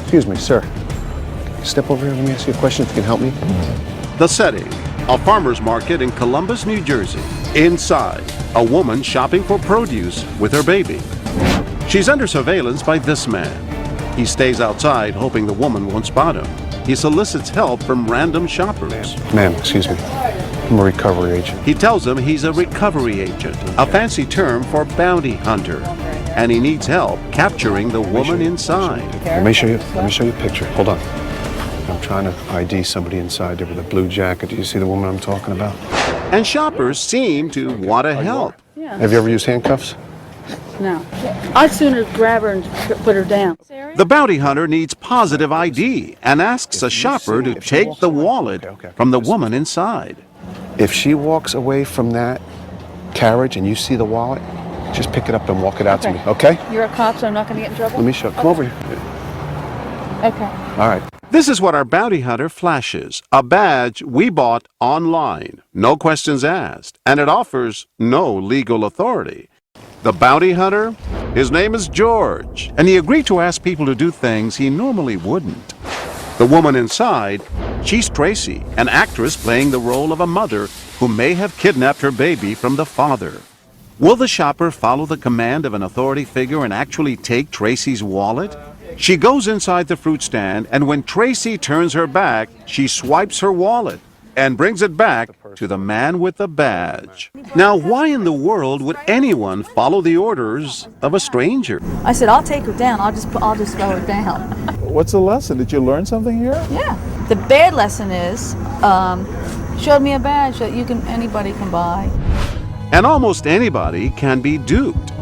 Excuse me, sir. Step over here. Let me ask you a question if you can help me. The setting, a farmer's market in Columbus, New Jersey. Inside, a woman shopping for produce with her baby. She's under surveillance by this man. He stays outside, hoping the woman won't spot him. He solicits help from random shoppers. Ma'am, excuse me. I'm a recovery agent. He tells them he's a recovery agent, a fancy term for bounty hunter, and he needs help capturing the woman inside. Let me show you a picture. Hold on. I'm trying to ID somebody inside there with a blue jacket. Do you see the woman I'm talking about? And shoppers seem to want to help. Yeah. Have you ever used handcuffs? No. I'd sooner grab her and put her down. The bounty hunter needs positive ID and asks a shopper to take the wallet from the woman inside. If she walks away from that carriage and you see the wallet, just pick it up and walk it out to me, okay? You're a cop, so I'm not going to get in trouble? Let me show. Come over here. Okay. All right. This is what our bounty hunter flashes, a badge we bought online, no questions asked, and it offers no legal authority. The bounty hunter, his name is George, and he agreed to ask people to do things he normally wouldn't. The woman inside, she's Tracy, an actress playing the role of a mother who may have kidnapped her baby from the father. Will the shopper follow the command of an authority figure and actually take Tracy's wallet? She goes inside the fruit stand, and when Tracy turns her back, she swipes her wallet and brings it back to the man with the badge. Now, why in the world would anyone follow the orders of a stranger? I said, I'll take her down. I'll just throw her down. What's the lesson? Did you learn something here? Yeah. The bad lesson is, showed me a badge that anybody can buy. And almost anybody can be duped.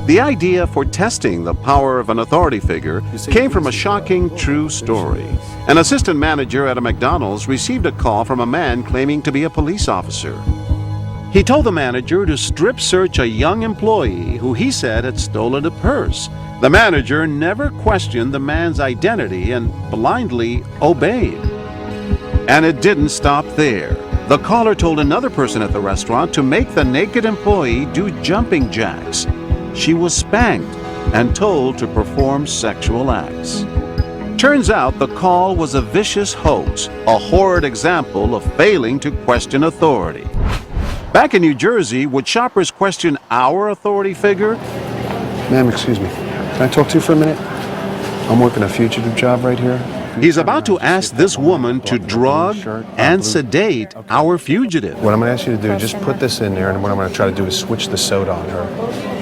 The idea for testing the power of an authority figure came from a shocking true story. An assistant manager at a McDonald's received a call from a man claiming to be a police officer. He told the manager to strip search a young employee who he said had stolen a purse. The manager never questioned the man's identity and blindly obeyed. And it didn't stop there. The caller told another person at the restaurant to make the naked employee do jumping jacks. She was spanked and told to perform sexual acts. Turns out the call was a vicious hoax, a horrid example of failing to question authority. Back in New Jersey, would shoppers question our authority figure? Ma'am, excuse me. Can I talk to you for a minute? I'm working a fugitive job right here. He's about to ask this woman to drug and sedate our fugitive. What I'm going to ask you to do, just put this in there, and what I'm going to try to do is switch the soda on her.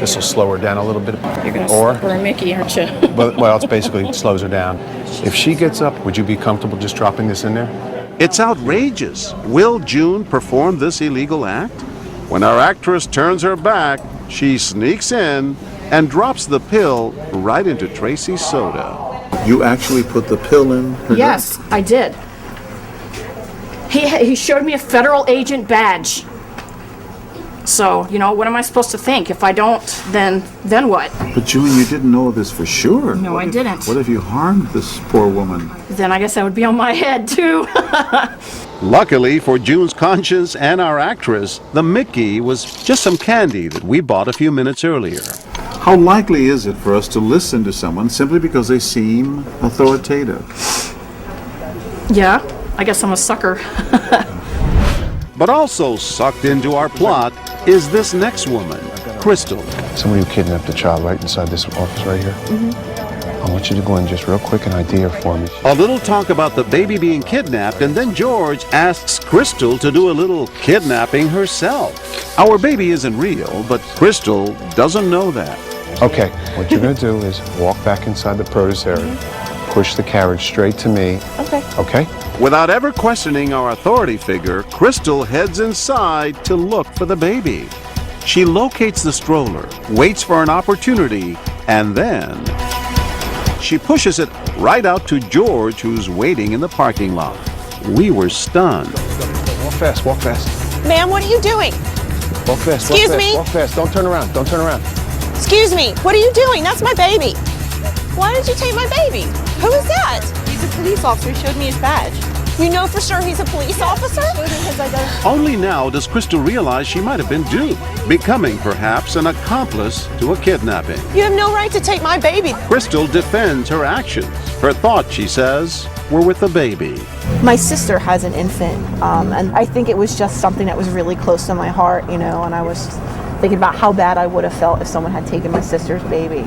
This will slow her down a little bit. You're going to slap her a Mickey, aren't you? Well, it's basically slows her down. If she gets up, would you be comfortable just dropping this in there? It's outrageous. Will June perform this illegal act? When our actress turns her back, she sneaks in and drops the pill right into Tracy's soda. You actually put the pill in her drink? Yes, I did. He showed me a federal agent badge. So, what am I supposed to think? If I don't, then what? But June, you didn't know this for sure. No, I didn't. What if you harmed this poor woman? Then I guess that would be on my head, too. Luckily for June's conscience and our actress, the Mickey was just some candy that we bought a few minutes earlier. How likely is it for us to listen to someone simply because they seem authoritative? Yeah, I guess I'm a sucker. But also sucked into our plot is this next woman, Crystal. Somebody who kidnapped a child right inside this office right here. Mm-hmm. I want you to go in just real quick and ID her for me. A little talk about the baby being kidnapped, and then George asks Crystal to do a little kidnapping herself. Our baby isn't real, but Crystal doesn't know that. Okay, what you're going to do is walk back inside the produce area, push the carriage straight to me. Okay. Okay? Without ever questioning our authority figure, Crystal heads inside to look for the baby. She locates the stroller, waits for an opportunity, and then she pushes it right out to George, who's waiting in the parking lot. We were stunned. Walk fast, walk fast. Ma'am, what are you doing? Walk fast, Excuse walk fast, me? walk fast. Don't turn around, don't turn around. Excuse me, what are you doing? That's my baby. Why did you take my baby? Who is that? He's a police officer. He showed me his badge. You know for sure he's a police officer? Only now does Crystal realize she might have been duped, becoming perhaps an accomplice to a kidnapping. You have no right to take my baby. Crystal defends her actions. Her thoughts, she says, were with the baby. My sister has an infant, and I think it was just something that was really close to my heart, you know, and I was thinking about how bad I would have felt if someone had taken my sister's baby.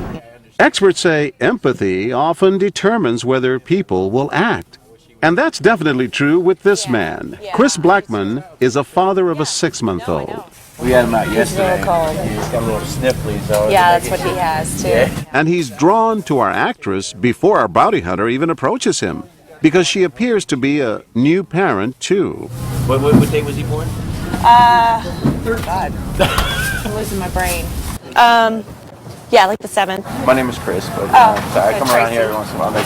Experts say empathy often determines whether people will act. And that's definitely true with this man. Chris Blackman is a father of a 6-month-old. We had him out yesterday. He's got a little sniffly, so yeah, that's what he has too. Yeah. And he's drawn to our actress before our bounty hunter even approaches him, because she appears to be a new parent too. What day was he born? God. I'm losing my brain. Yeah, like the 7th. My name is Chris, but sorry, I come around here every once in a while.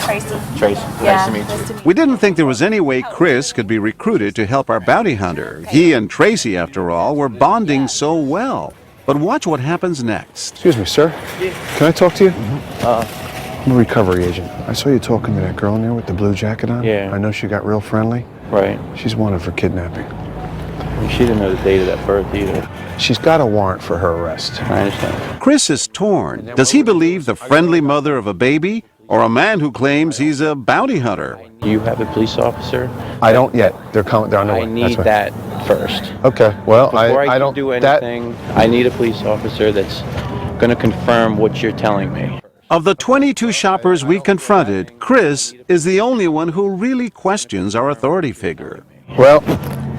Tracy. Nice to meet you. We didn't think there was any way Chris could be recruited to help our bounty hunter. He and Tracy, after all, were bonding so well. But watch what happens next. Excuse me, sir. Can I talk to you? I'm a recovery agent. I saw you talking to that girl in there with the blue jacket on. Yeah. I know she got real friendly. Right. She's wanted for kidnapping. She didn't know the date of that birth either. She's got a warrant for her arrest. I understand. Chris is torn. Does he believe the friendly mother of a baby, or a man who claims he's a bounty hunter? Do you have a police officer? I don't yet. They're coming. They're on the way. I need that first. Okay. Well, Before I can don't do anything. I need a police officer that's going to confirm what you're telling me. Of the 22 shoppers we confronted, Chris is the only one who really questions our authority figure. Well,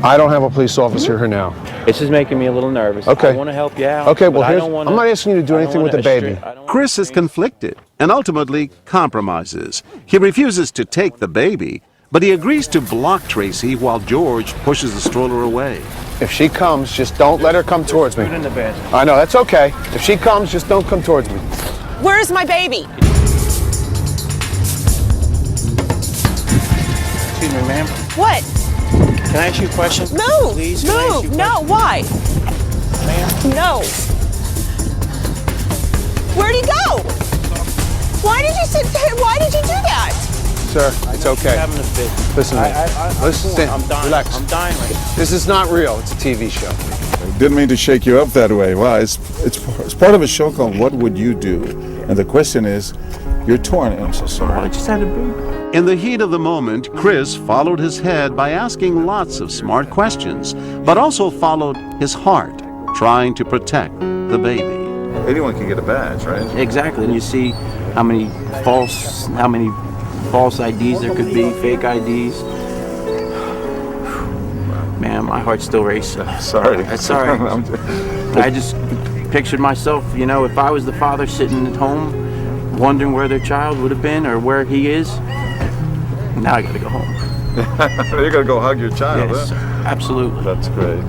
I don't have a police officer here now. This is making me a little nervous. Okay. I want to help you out. Okay, well, but I don't wanna, I'm not asking you to do I don't anything with the wanna baby. Chris is conflicted and ultimately compromises. He refuses to take the baby, but he agrees to block Tracy while George pushes the stroller away. If she comes, just don't let her come towards me. Put it in the bed. I know, that's okay. If she comes, just don't come towards me. Where is my baby? Excuse me, ma'am. What? Can I ask you a question? Move! Please, can I ask you Move! a No, question? why? Ma'am? No. Where'd he go? Why did you sit there? Why did you do that? Sir, it's okay. Having a fit. Listen to me. Listen, I'm dying. relax. I'm dying right now. This is not real. It's a TV show. Didn't mean to shake you up that way. Wow, it's part of a show called What Would You Do? And the question is, you're torn. I'm so sorry. I just had a baby. In the heat of the moment, Chris followed his head by asking lots of smart questions, but also followed his heart, trying to protect the baby. Anyone can get a badge, right? Exactly. And you see how many false IDs there could be, fake IDs. Man, my heart still races. Sorry. That's all right. I just pictured myself, you know, if I was the father sitting at home, wondering where their child would have been or where he is. Now I gotta go home. You're gonna go hug your child, Yes, huh? absolutely. That's great.